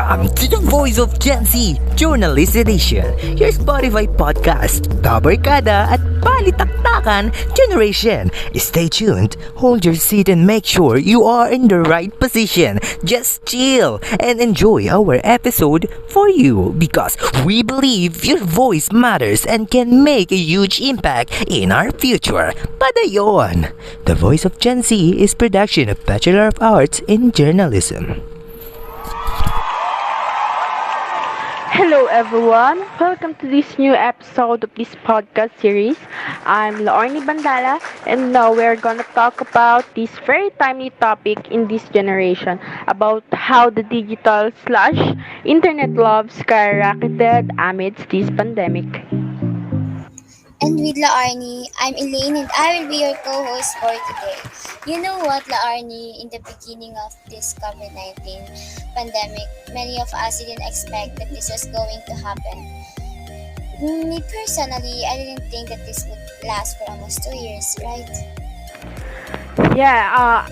Welcome to the Voice of Gen Z Journalist Edition, your Spotify podcast, Kabarkada at Palitaktakan Generation. Stay tuned, hold your seat and make sure you are in the right position. Just chill and enjoy our episode for you because we believe your voice matters and can make a huge impact in our future. Padayon! The Voice of Gen Z is production of Bachelor of Arts in Journalism. Hello everyone! Welcome to this new episode of this podcast series. I'm Laarni Bandala and now we're gonna talk about this very timely topic in this generation about how the digital slash internet love skyrocketed amidst this pandemic. And with Laarni, I'm Elaine and I will be your co-host for today. You know what, Laarni, in the beginning of this COVID-19 pandemic, many of us didn't expect that this was going to happen. Me personally, I didn't think that this would last for almost 2 years, right? Yeah,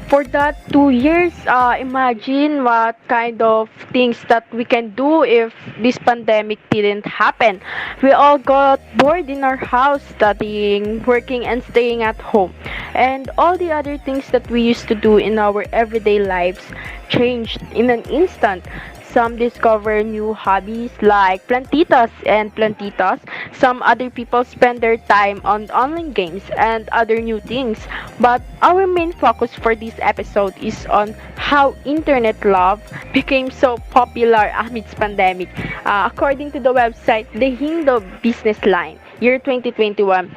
for that 2 years, imagine what kind of things that we can do if this pandemic didn't happen. We all got bored in our house, studying, working, and staying at home. And all the other things that we used to do in our everyday lives changed in an instant. Some discover new hobbies like plantitas and plantitas. Some other people spend their time on online games and other new things. But our main focus for this episode is on how internet love became so popular amidst pandemic. According to the website The Hindo Business Line, year 2021,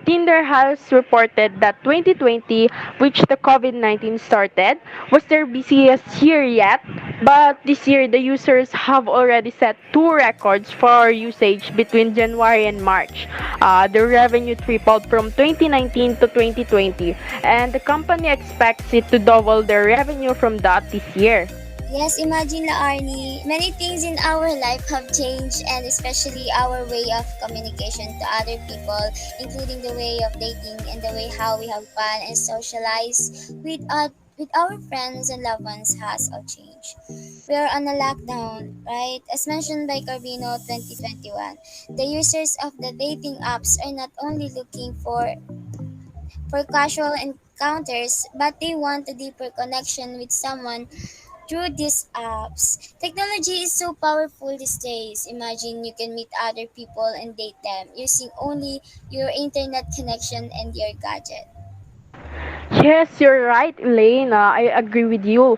Tinder has reported that 2020, which the COVID-19 started, was their busiest year yet. But this year, the users have already set two records for usage between January and March. The revenue tripled from 2019 to 2020, and the company expects it to double their revenue from that this year. Yes, imagine Laarni, many things in our life have changed and especially our way of communication to other people, including the way of dating and the way how we have fun and socialize with our friends and loved ones has all changed. We are on a lockdown, right? As mentioned by Carbino 2021, the users of the dating apps are not only looking for casual encounters, but they want a deeper connection with someone through these apps. Technology is so powerful these days. Imagine you can meet other people and date them using only your internet connection and your gadget. Yes, you're right, Elaine. I agree with you.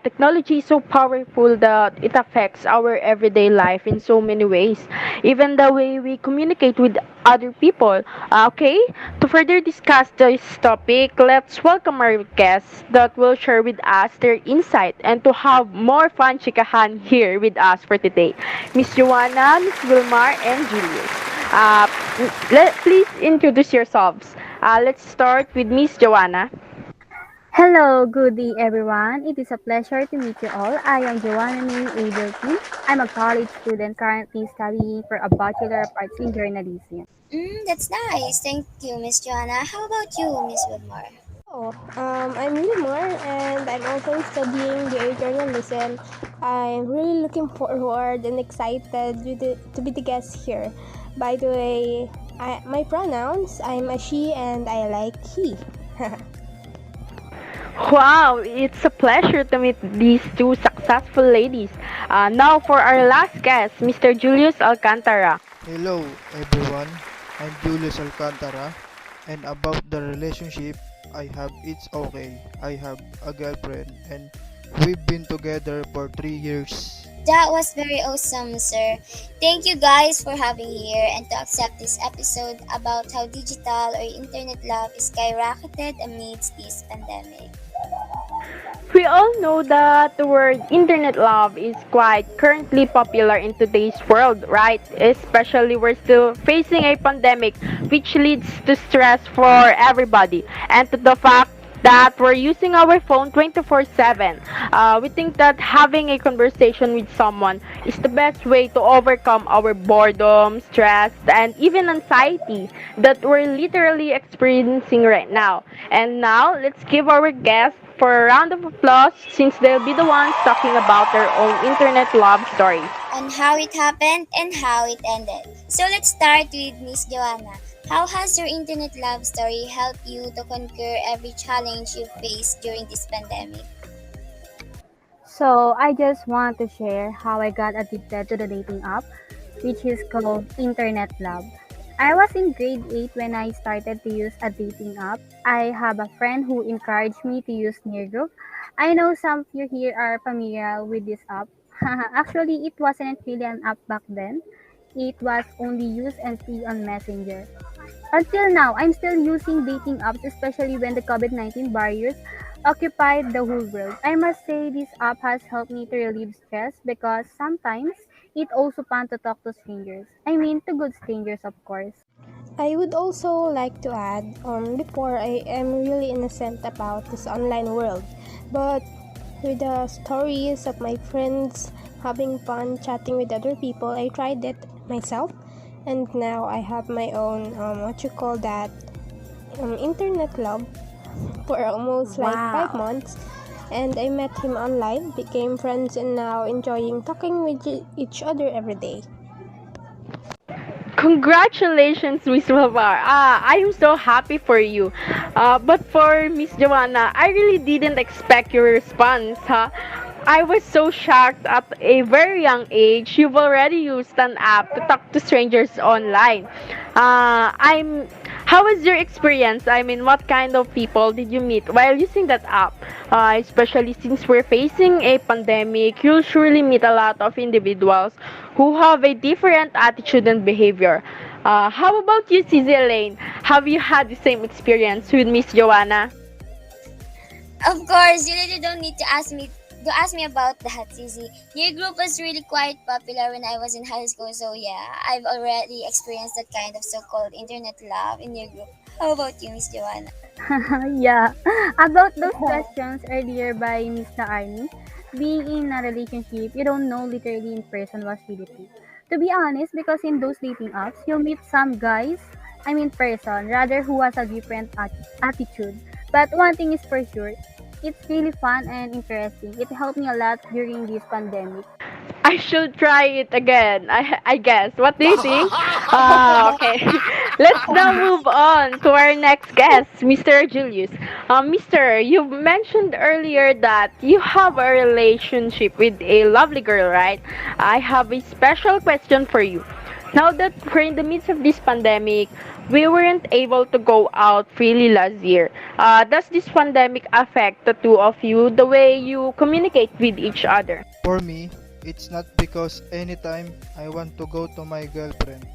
Technology is so powerful that it affects our everyday life in so many ways, even the way we communicate with other people. Okay, to further discuss this topic, let's welcome our guests that will share with us their insight and to have more fun chikahan here with us for today. Miss Joanna, Miss Wilmar, and Julius. Uh, Please introduce yourselves. Let's start with Miss Joanna. Hello, good day everyone. It is a pleasure to meet you all. I am Joanna Delfin. I'm a college student currently studying for a Bachelor of Arts in Journalism. That's nice. Thank you, Miss Joanna. How about you, Miss Wilmar? I'm Wilmar and I'm also studying the journalism. I'm really looking forward and excited to be the guest here. By the way, my pronouns, I'm a she and I like he. Wow, it's a pleasure to meet these two successful ladies. Now for our last guest, Mr. Julius Alcantara. Hello everyone, I'm Julius Alcantara and about the relationship I have, it's okay. I have a girlfriend and we've been together for 3 years. That was very awesome, sir. Thank you guys for having me here and to accept this episode about how digital or internet love is skyrocketed amidst this pandemic. We all know that the word internet love is quite currently popular in today's world, right? Especially we're still facing a pandemic which leads to stress for everybody and to the fact that we're using our phone 24/7. We think that having a conversation with someone is the best way to overcome our boredom, stress, and even anxiety that we're literally experiencing right now. And now, let's give our guest for a round of applause since they'll be the ones talking about their own internet love stories. On how it happened and how it ended. So let's start with Miss Joanna. How has your internet love story helped you to conquer every challenge you faced during this pandemic? So I just want to share how I got addicted to the dating app, which is called Internet Love. I was in grade 8 when I started to use a dating app. I have a friend who encouraged me to use Neargroup. I know some of you here are familiar with this app. Actually, it wasn't really an app back then. It was only used and free on Messenger. Until now, I'm still using dating apps, especially when the COVID-19 barriers occupied the whole world. I must say this app has helped me to relieve stress because sometimes it also fun to talk to strangers. I mean, to good strangers, of course. I would also like to add, before I am really innocent about this online world, but with the stories of my friends having fun chatting with other people, I tried it myself, and now I have my own internet love for almost like 5 months. And I met him online, became friends, and now enjoying talking with each other every day. Congratulations, Miss Wilmar. I am so happy for you. But for Miss Joanna, I really didn't expect your response, huh? I was so shocked at a very young age. You've already used an app to talk to strangers online. I'm. How was your experience? I mean, what kind of people did you meet while using that app? Especially since we're facing a pandemic, you'll surely meet a lot of individuals who have a different attitude and behavior. How about you, Cici Elaine? Have you had the same experience with Miss Joanna? Of course, you really don't need to ask me about that, Sissy. Your group was really quite popular when I was in high school, so yeah, I've already experienced that kind of so-called internet love in your group. How about you, Miss Joanna? Yeah, about those questions earlier by Mr. Arnie, being in a relationship you don't know literally in person was really true. To be honest, because in those dating apps, you'll meet some guys, I mean person, rather who has a different attitude. But one thing is for sure, it's really fun and interesting. It helped me a lot during this pandemic. I should try it again. I guess. What do you think? Okay. Let's now move on to our next guest, Mr. Julius. Mr., you mentioned earlier that you have a relationship with a lovely girl, right? I have a special question for you. Now that we're in the midst of this pandemic, we weren't able to go out freely last year. Does this pandemic affect the two of you, the way you communicate with each other? For me, it's not because anytime I want to go to my girlfriend,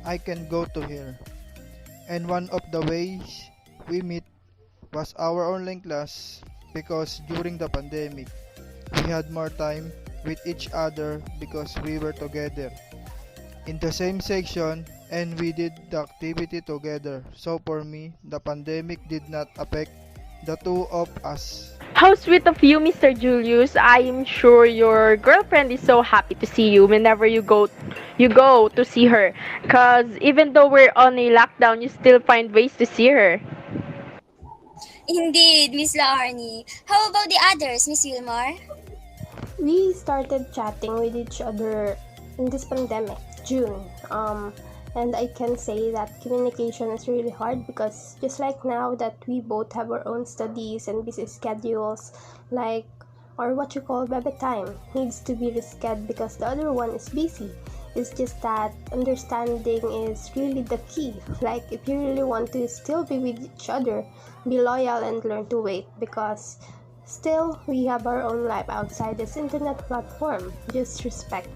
I can go to her. And one of the ways we meet was our online class because during the pandemic, we had more time with each other because we were together in the same section and we did the activity together. So for me, the pandemic did not affect the two of us. How sweet of you, Mr. Julius. I am sure your girlfriend is so happy to see you whenever you go to see her. Cause even though we're on a lockdown, you still find ways to see her. Indeed, Miss Laarni. How about the others, Miss Wilmar? We started chatting with each other in this pandemic, June. And I can say that communication is really hard because just like now that we both have our own studies and busy schedules, like or what you call baby time needs to be rescheduled because the other one is busy. It's just that understanding is really the key. Like if you really want to still be with each other, be loyal and learn to wait because still we have our own life outside this internet platform. Just respect.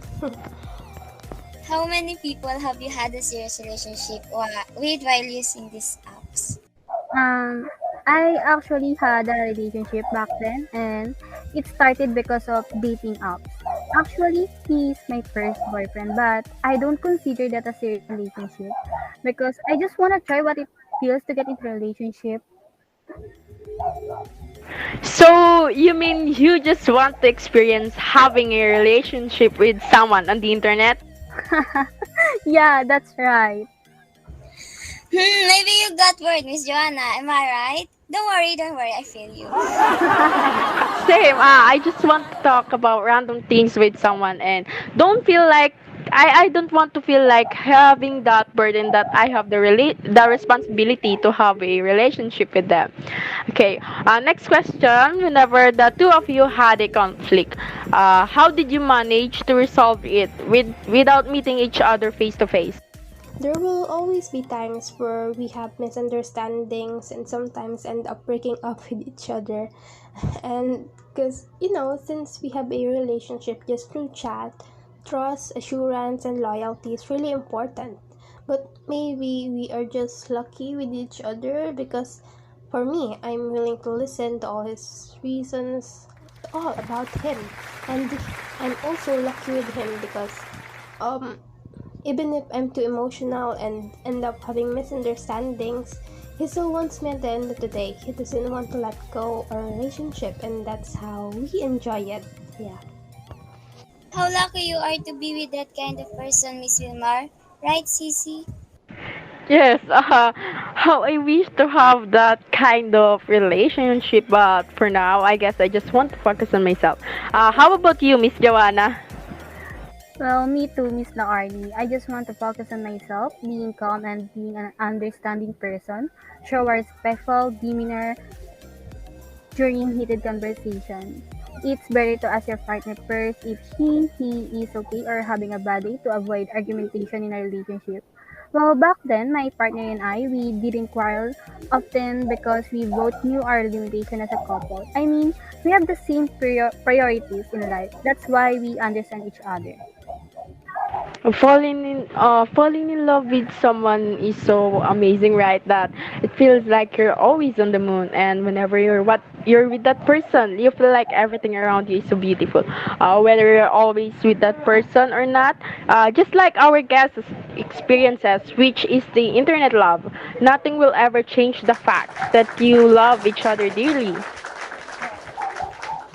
How many people have you had a serious relationship with while using these apps? Um, I actually had a relationship back then, and it started because of dating apps. Actually, he is my first boyfriend, but I don't consider that a serious relationship because I just want to try what it feels to get into a relationship. So you mean you just want to experience having a relationship with someone on the internet? Yeah, that's right. Maybe you got word, Miss Joanna. Am I right? Don't worry, I feel you. Same. I just want to talk about random things with someone and don't feel like I don't want to feel like having that burden that I have the responsibility to have a relationship with them. Okay. Next question. Whenever the two of you had a conflict, how did you manage to resolve it without meeting each other face to face? There will always be times where we have misunderstandings and sometimes end up breaking up with each other. And because, since we have a relationship just through chat, trust, assurance, and loyalty is really important. But maybe we are just lucky with each other because for me, I'm willing to listen to all his reasons, all about him. And I'm also lucky with him because um even if I'm too emotional and end up having misunderstandings, he still wants me at the end of the day. He doesn't want to let go our relationship, and that's how we enjoy it. Yeah. How lucky you are to be with that kind of person, Miss Wilmar. Right, Cece? Yes, how I wish to have that kind of relationship, but for now, I guess I just want to focus on myself. How about you, Miss Joanna? Well, me too, Miss Laarni. I just want to focus on myself, being calm and being an understanding person. Show a respectful demeanor during heated conversation. It's better to ask your partner first if he is okay or having a bad day to avoid argumentation in a relationship. Well, back then, my partner and I, we didn't quarrel often because we both knew our limitation as a couple. I mean, we have the same priorities in life. That's why we understand each other. Falling in love with someone is so amazing, right? That it feels like you're always on the moon, and whenever you're with that person, you feel like everything around you is so beautiful. Whether you're always with that person or not, just like our guests' experiences, which is the internet love, nothing will ever change the fact that you love each other dearly.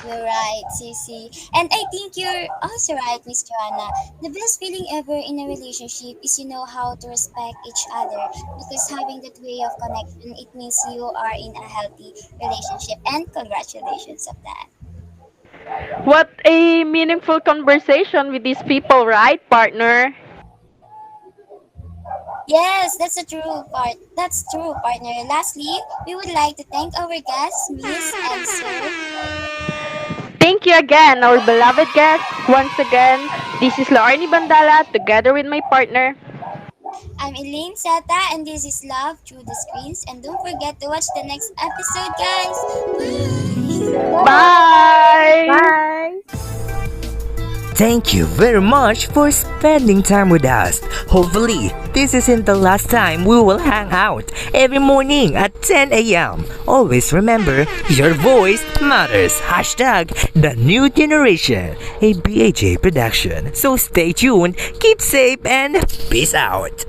You're right, Cece. And I think you're also right, Miss Joanna. The best feeling ever in a relationship is you know how to respect each other because having that way of connection, it means you are in a healthy relationship. And congratulations of that. What a meaningful conversation with these people, right, partner? Yes, that's the true part. That's true, partner. Lastly, we would like to thank our guests, Miss and Sir. Thank you again, our beloved guests. Once again, this is Laarni Bandala together with my partner. I'm Elaine Zeta, and this is Love Through the Screens. And don't forget to watch the next episode, guys. Bye. Bye! Bye! Thank you very much for spending time with us. Hopefully, this isn't the last time we will hang out every morning at 10 a.m. Always remember, your voice matters. Hashtag the new generation. A BHA production. So stay tuned, keep safe, and peace out.